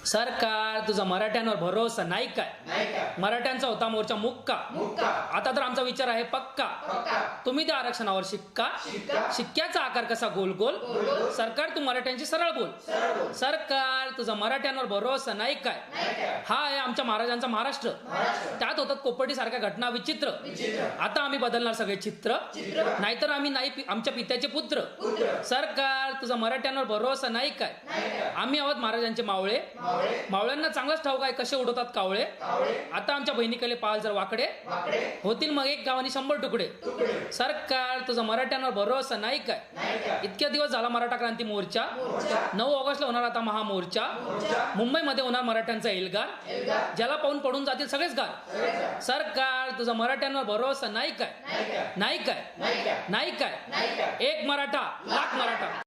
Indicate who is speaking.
Speaker 1: सरकार तुझा मराठ्यांवर भरोसा नाही काय? मराठ्यांचा होता मोर्चा मुक्का, आता तर आमचा विचार आहे पक्का. तुम्ही त्या आरक्षणावर शिक्का, शिक्क्याचा आकार कसा गोल गोल. सरकार तू मराठ्यांची सरळ बोल. सरकार तुझा मराठ्यांवर भरोसा नाही काय? हा आहे आमच्या महाराजांचा महाराष्ट्र. त्यात होतात कोपर्डी सारख्या घटना विचित्र. आता आम्ही बदलणार सगळे चित्र, नाहीतर आम्ही नाही आमच्या पित्याचे पुत्र. सरकार तुझा मराठ्यांवर भरोसा नाही काय? आम्ही आहोत महाराजांचे मावळे, मावळ्यांना चांगलाच ठाऊक आहे कसे उडवतात कावळे. आता आमच्या बहिणीकडे पाल जर वाकडे, होतील मग एक गावानी 100 तुकडे. सरकार तुझा मराठ्यांवर भरोसा नाही काय? इतक्या दिवस झाला मराठा क्रांती मोर्चा, 9 ऑगस्टला होणार आता महामोर्चा. मुंबईमध्ये होणार मराठ्यांचा एल्गार, ज्याला पाहून पडून जातील सगळेच गार. सरकार तुझा मराठ्यांवर भरोसा नाही काय? नाही काय? नाही काय? एक मराठा लाख मराठा.